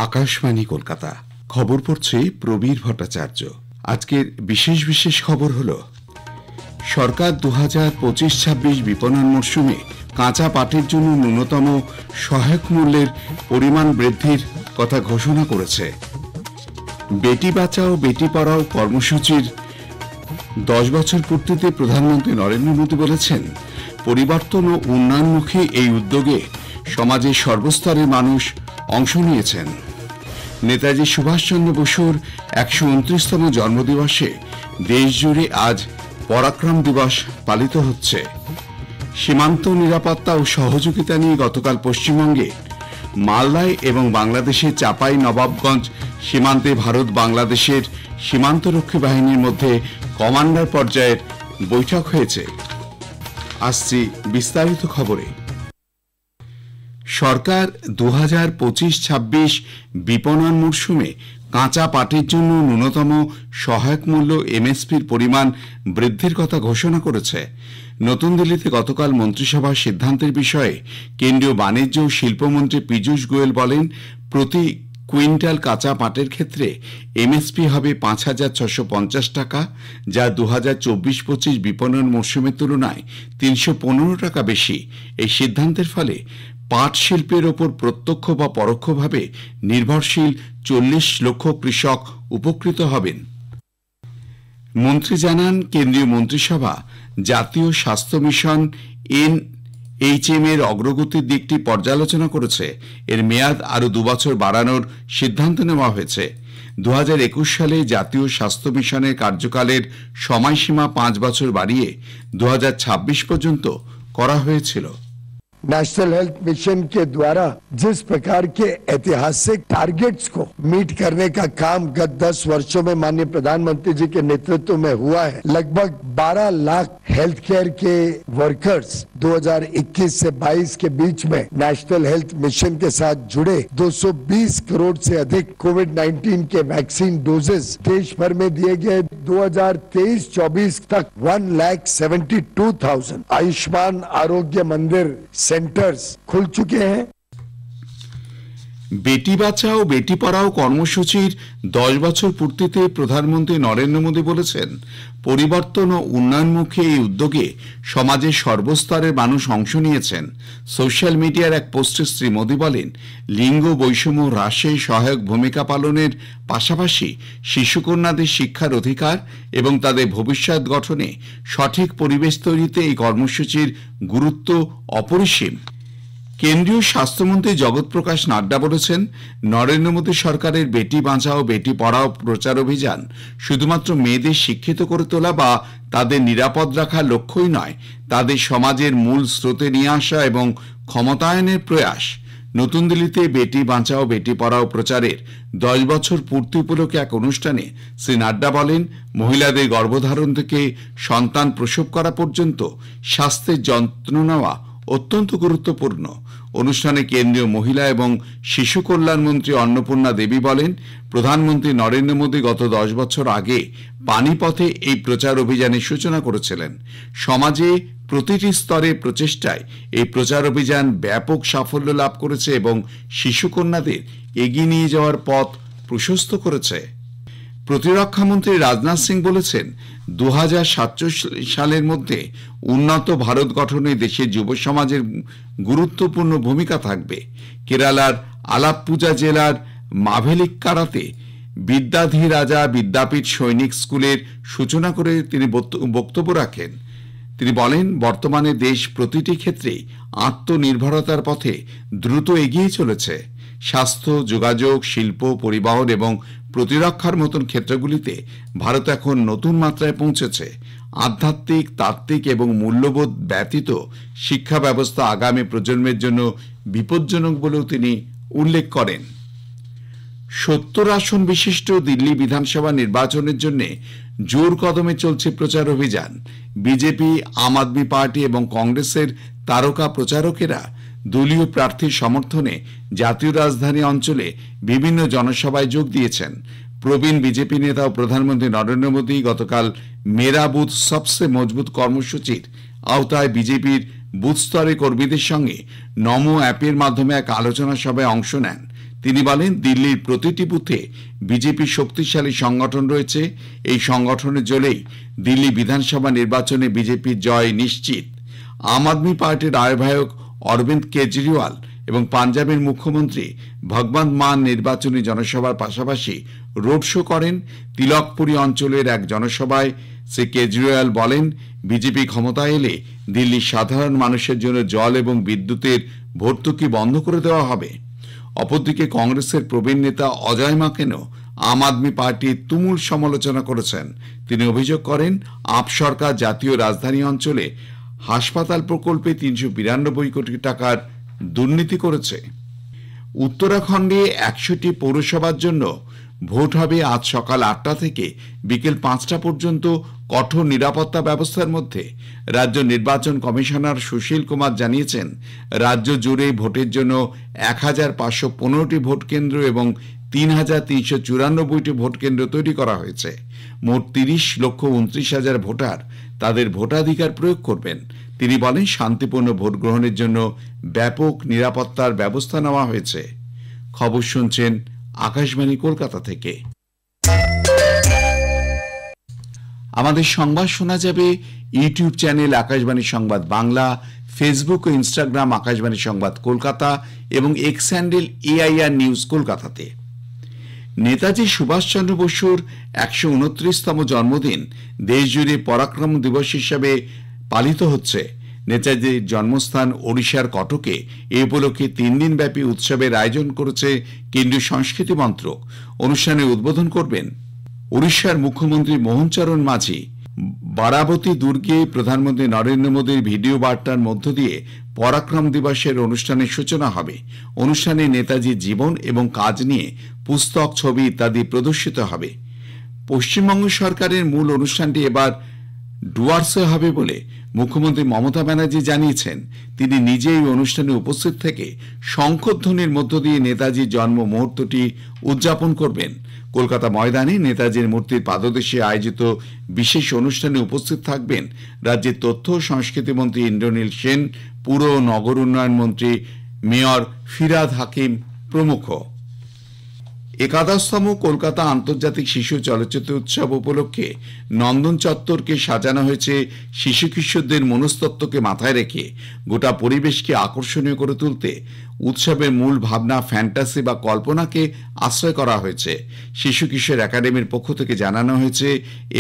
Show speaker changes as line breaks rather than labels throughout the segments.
আকাশবাণী কলকাতা। খবর পড়ছে প্রবীর ভট্টাচার্য। আজকের বিশেষ বিশেষ খবর হল, সরকার 2025-26 বিপণন মরশুমে কাঁচা পাটের জন্য ন্যূনতম সহায়ক মূল্যের পরিমাণ বৃদ্ধির কথা ঘোষণা করেছে। বেটি বাঁচাও বেটি পড়াও কর্মসূচির 10 বছর পূর্তিতে প্রধানমন্ত্রী নরেন্দ্র মোদী বলেছেন, পরিবর্তন ও উন্নয়নমুখী এই উদ্যোগে সমাজের সর্বস্তরের মানুষ অংশ নিয়েছেন। নেতাজি সুভাষচন্দ্র বসুর 129তম জন্মদিবসে দেশজুড়ে আজ পরাক্রম দিবস পালিত হচ্ছে। সীমান্ত নিরাপত্তা ও সহযোগিতা নিয়ে গতকাল পশ্চিমবঙ্গে মালদায় এবং বাংলাদেশের চাপাই নবাবগঞ্জ সীমান্তে ভারত বাংলাদেশের সীমান্তরক্ষী বাহিনীর মধ্যে কমান্ডার পর্যায়ের বৈঠক হয়েছে। আসছি বিস্তারিত খবরে। সরকার 2025-26 বিপণন মরশুমে কাঁচা পাটের জন্য ন্যূনতম সহায়ক মূল্য এমএসপির পরিমাণ বৃদ্ধির কথা ঘোষণা করেছে। নতুন দিল্লিতে গতকাল মন্ত্রিসভার সিদ্ধান্তের বিষয়ে কেন্দ্রীয় বাণিজ্য ও শিল্পমন্ত্রী পীযূষ গোয়েল বলেন, প্রতি কুইন্টাল কাঁচা পাটের ক্ষেত্রে এমএসপি হবে 5,650 টাকা, যা 2024-25 বিপণন মরশুমের তুলনায় 315 টাকা বেশি। এই সিদ্ধান্তের ফলে পাট শিল্পের ওপর প্রত্যক্ষ বা পরোক্ষভাবে নির্ভরশীল 40 লক্ষ কৃষক উপকৃত হবেন। মন্ত্রী জানান, কেন্দ্রীয় মন্ত্রিসভা জাতীয় স্বাস্থ্য মিশন NHM এর অগ্রগতির দিকটি পর্যালোচনা করেছে। এর মেয়াদ আরও 2 বছর বাড়ানোর সিদ্ধান্ত নেওয়া হয়েছে। 2021 সালে জাতীয় স্বাস্থ্য মিশনের কার্যকালের সময়সীমা 5 বছর বাড়িয়ে 2026 পর্যন্ত করা হয়েছিল।
नेशनल हेल्थ मिशन के द्वारा जिस प्रकार के ऐतिहासिक टारगेट्स को मीट करने का काम गत 10 वर्षों में माननीय प्रधानमंत्री जी के नेतृत्व में हुआ है, लगभग 12 लाख हेल्थ केयर के वर्कर्स 2021 से 22 के बीच में नेशनल हेल्थ मिशन के साथ जुड़े 220 करोड़ से अधिक कोविड-19 के वैक्सीन डोजेस देश भर में दिए गए। 2023-24 तक 1,72,000 आयुष्मान आरोग्य मंदिर सेंटर्स खुल चुके हैं।
বেটি বাঁচাও বেটি পড়াও কর্মসূচির 10 বছর পূর্তিতে প্রধানমন্ত্রী নরেন্দ্র মোদী বলেছেন, পরিবর্তন ও উন্নয়নমুখী এই উদ্যোগে সমাজের সর্বস্তরের মানুষ অংশ নিয়েছেন। সোশ্যাল মিডিয়ার এক পোস্টে শ্রী মোদী বলেন, লিঙ্গ বৈষম্য হ্রাসে সহায়ক ভূমিকা পালনের পাশাপাশি শিশুকন্যাদের শিক্ষার অধিকার এবং তাদের ভবিষ্যৎ গঠনে সঠিক পরিবেশ তৈরিতে এই কর্মসূচির গুরুত্ব অপরিসীম। কেন্দ্রীয় স্বাস্থ্যমন্ত্রী জগৎ প্রকাশ নাড্ডা বলেছেন, নরেন্দ্র মোদী সরকারের বেটি বাঁচাও বেটি পড়াও প্রচার অভিযান শুধুমাত্র মেয়েদের শিক্ষিত করে তোলা বা তাদের নিরাপদ রাখার লক্ষ্যই নয়, তাদের সমাজের মূল স্রোতে নিয়ে আসা এবং ক্ষমতায়নের প্রয়াস। নতুন দিল্লিতে বেটি বাঁচাও বেটি পড়াও প্রচারের 10 বছর পূর্তি উপলক্ষে এক অনুষ্ঠানে শ্রী নাড্ডা বলেন, মহিলাদের গর্ভধারণ থেকে সন্তান প্রসব করা পর্যন্ত স্বাস্থ্যের যত্ন নেওয়া অত্যন্ত গুরুত্বপূর্ণ। অনুষ্ঠানে কেন্দ্রীয় মহিলা এবং শিশু কল্যাণ মন্ত্রী অন্নপূর্ণা দেবী বলেন, প্রধানমন্ত্রী নরেন্দ্র মোদী গত 10 বছর আগে পানিপথে এই প্রচার অভিযানের সূচনা করেছিলেন। সমাজে প্রতিটি স্তরে প্রচেষ্টায় এই প্রচার অভিযান ব্যাপক সাফল্য লাভ করেছে এবং শিশুকন্যাদের এগিয়ে নিয়ে যাওয়ার পথ প্রশস্ত করেছে। প্রতিরক্ষামন্ত্রী রাজনাথ সিং বলেছেন, 2047 সালের মধ্যে উন্নত ভারত গঠনে দেশের যুব সমাজের গুরুত্বপূর্ণ ভূমিকা থাকবে। কেরালার আলাপ্পুজা জেলার মাভেলিক্কারাতে বিদ্যাধী রাজা বিদ্যাপীঠ সৈনিক স্কুলের সূচনা করে তিনি বক্তব্য রাখেন। তিনি বলেন, বর্তমানে দেশ প্রতিটি ক্ষেত্রেই আত্মনির্ভরতার পথে দ্রুত এগিয়ে চলেছে। স্বাস্থ্য, যোগাযোগ, শিল্প, পরিবহন এবং প্রতিরক্ষার মতন ক্ষেত্রগুলিতে ভারত এখন নতুন মাত্রায় পৌঁছেছে। আধ্যাত্মিক, তাত্ত্বিক এবং মূল্যবোধ ব্যতীত শিক্ষা ব্যবস্থা আগামী প্রজন্মের জন্য বিপজ্জনক বলেও তিনি উল্লেখ করেন। 70 আসন বিশিষ্ট দিল্লি বিধানসভা নির্বাচনের জন্য জোর কদমে চলছে প্রচার অভিযান। বিজেপি, আম আদমি পার্টি এবং কংগ্রেসের তারকা প্রচারকেরা দলীয় প্রার্থীর সমর্থনে জাতীয় রাজধানী অঞ্চলে বিভিন্ন জনসভায় যোগ দিয়েছেন। প্রবীণ বিজেপি নেতা ও প্রধানমন্ত্রী নরেন্দ্র মোদী গতকাল মেরা বুথ সবসে মজবুত কর্মসূচির আওতায় বিজেপির বুথ স্তরে কর্মীদের সঙ্গে নমো অ্যাপের মাধ্যমে এক আলোচনা সভায় অংশ নেন। তিনি বলেন, দিল্লির প্রতিটি বুথে বিজেপি শক্তিশালী সংগঠন রয়েছে। এই সংগঠনের জোরেই দিল্লি বিধানসভা নির্বাচনে বিজেপির জয় নিশ্চিত। আম আদমি পার্টির আহ্বায়ক অরবিন্দ কেজরিওয়াল এবং পাঞ্জাবের মুখ্যমন্ত্রী ভগবন্ত মান নির্বাচনী জনসভার পাশাপাশি রোড শো করেন। তিলকপুরী অঞ্চলের এক জনসভায় শ্রী কেজরিওয়াল বলেন, বিজেপি ক্ষমতায় এলে দিল্লির সাধারণ মানুষের জন্য জল এবং বিদ্যুতের ভর্তুকি বন্ধ করে দেওয়া হবে। অপরদিকে কংগ্রেসের প্রবীণ নেতা অজয় মাকেনও আম আদমি পার্টির তুমুল সমালোচনা করেছেন। তিনি অভিযোগ করেন, আপ সরকার জাতীয় রাজধানী অঞ্চলে হাসপাতাল প্রকল্পে 392 কোটি টাকার দুর্নীতি করেছে। উত্তরাখণ্ডে 100টি পৌরসভার জন্য ভোট হবে আজ সকাল 8টা থেকে বিকেল 5টা পর্যন্ত কঠোর নিরাপত্তা ব্যবস্থার মধ্যে। রাজ্য নির্বাচন কমিশনার সুশীল কুমার জানিয়েছেন, রাজ্য জুড়ে ভোটের জন্য 1515টি ভোট কেন্দ্র এবং 3394টি ভোট কেন্দ্র তৈরি করা হয়েছে। মোট 30,29,000 ভোটার তাদের ভোটাধিকার প্রয়োগ করবেন। তিনি বলেন, শান্তিপূর্ণ ভোট গ্রহণের জন্য ব্যাপক নিরাপত্তার ব্যবস্থা নেওয়া হয়েছে। খবর শুনছেন আকাশবাণী কলকাতা থেকে। আমাদের সংবাদ শোনা যাবে ইউটিউব চ্যানেল আকাশবাণী সংবাদ বাংলা, ফেসবুক ও ইনস্টাগ্রাম আকাশবাণী সংবাদ কলকাতা এবং এক্স হ্যান্ডেল AIR নিউজ কলকাতাতে। নেতাজি সুভাষচন্দ্র বসুর 129তম জন্মদিন দেশজুড়ে পরাক্রম দিবস হিসাবে পালিত হচ্ছে। নেতাজির জন্মস্থান ওড়িশার কটকে এ উপলক্ষে 3 দিনব্যাপী উৎসবের আয়োজন করেছে কেন্দ্রীয় সংস্কৃতি মন্ত্রক। অনুষ্ঠানে উদ্বোধন করবেন ওড়িশার মুখ্যমন্ত্রী মোহন চরণ মাঝি। বারাবতী দুর্গে প্রধানমন্ত্রী নরেন্দ্র মোদীর ভিডিও বার্তার মধ্য দিয়ে পরাক্রম দিবসের অনুষ্ঠানের সূচনা হবে। অনুষ্ঠানে নেতাজির জীবন এবং কাজ নিয়ে পুস্তক, ছবি ইত্যাদি প্রদর্শিত হবে। পশ্চিমবঙ্গ সরকারের মূল অনুষ্ঠানটি এবার ডুয়ার্সে হবে বলে মুখ্যমন্ত্রী মমতা ব্যানার্জি জানিয়েছেন। তিনি নিজে এই অনুষ্ঠানে উপস্থিত থেকে শঙ্খধ্বনির মধ্য দিয়ে নেতাজির জন্ম মুহূর্তটি উদযাপন করবেন। কলকাতা ময়দানে নেতাজির মূর্তির পাদদেশে আয়োজিত বিশেষ অনুষ্ঠানে উপস্থিত থাকবেন রাজ্যের তথ্য ও সংস্কৃতি মন্ত্রী ইন্দ্রনীল সেন, পুর ও নগর উন্নয়ন মন্ত্রী মেয়র ফিরহাদ হাকিম প্রমুখ। 11তম কলকাতা আন্তর্জাতিক শিশু চলচ্চিত্র উৎসব উপলক্ষে নন্দন চত্বরকে সাজানো হয়েছে শিশু কিশোরদের মনস্তত্ত্বকে মাথায় রেখে গোটা পরিবেশকে আকর্ষণীয় করে তুলতে। উৎসবের মূল ভাবনা ফ্যান্টাসি বা কল্পনাকে আশ্রয় করা হয়েছে। শিশু কিশোর একাডেমির পক্ষ থেকে জানানো হয়েছে,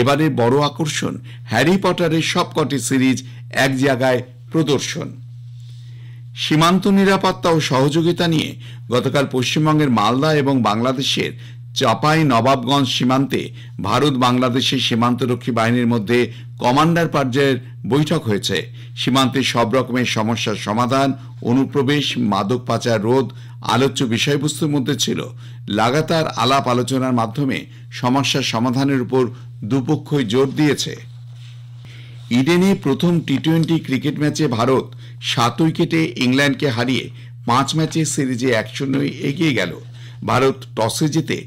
এবারের বড় আকর্ষণ হ্যারি পটারের সবকটি সিরিজ এক জায়গায় প্রদর্শন। সীমান্ত নিরাপত্তা ও সহযোগিতা নিয়ে গতকাল পশ্চিমবঙ্গের মালদা এবং বাংলাদেশের চাঁপাই নবাবগঞ্জ সীমান্তে ভারত বাংলাদেশের সীমান্তরক্ষী বাহিনীর মধ্যে কমান্ডার পর্যায়ের বৈঠক হয়েছে। সীমান্তে সব রকমের সমস্যার সমাধান, অনুপ্রবেশ, মাদক পাচার রোধ আলোচ্য বিষয়বস্তুর মধ্যে ছিল। লাগাতার আলাপ আলোচনার মাধ্যমে সমস্যার সমাধানের উপর দুপক্ষই জোর দিয়েছে। ইডেনে প্রথম টি20 ক্রিকেট ম্যাচে ভারত 7 উইকেটে ইংল্যান্ডকে হারিয়ে 5 ম্যাচের সিরিজে 1-0 এগিয়ে গেল। ভারত টসে জিতে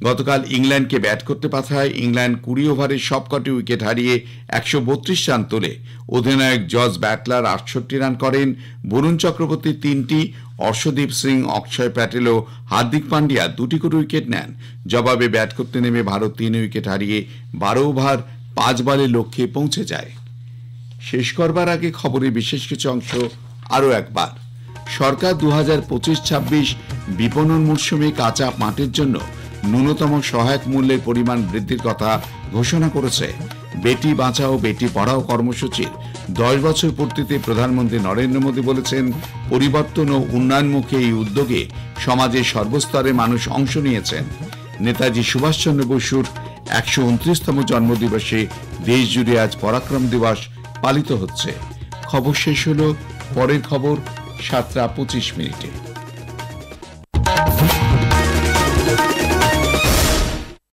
গতকাল ইংল্যান্ডকে ব্যাট করতে পাঠায়। ইংল্যান্ড 20 ওভারে সবকটি উইকেট হারিয়ে 132 রান তোলে। অধিনায়ক জর্জ ব্যাটলার 68 রান করেন, বরুণ চক্রবর্তী 3টি, অর্শদীপ সিং, অক্ষয় প্যাটেল ও হার্দিক পান্ডিয়া 2টি করে উইকেট নেন। জবাবে ব্যাট করতে নেমে ভারত 3 উইকেট হারিয়ে 12 ওভার 5 বলে লক্ষ্যে পৌঁছে যায়। শেষ করবার আগে খবরের বিশেষ কিছু অংশ আরও একবার। সরকার 2025-26 বিপণন মরশুমে কাঁচা পাটের জন্য ন্যূনতম সহায়ক মূল্যের পরিমাণ বৃদ্ধির কথা ঘোষণা করেছে। বেটি বাঁচাও বেটি পড়াও কর্মসূচির 10 বছর পূর্তিতে প্রধানমন্ত্রী নরেন্দ্র মোদী বলেছেন, পরিবর্তন ও উন্নয়নমুখী এই উদ্যোগে সমাজের সর্বস্তরের মানুষ অংশ নিয়েছেন। নেতাজি সুভাষচন্দ্র বসুর 129তম জন্মদিবসে দেশ জুড়ে আজ পরাক্রম দিবস পালিত হচ্ছে। খবর শেষ হলো, পরের খবর 7টা 25 মিনিটে।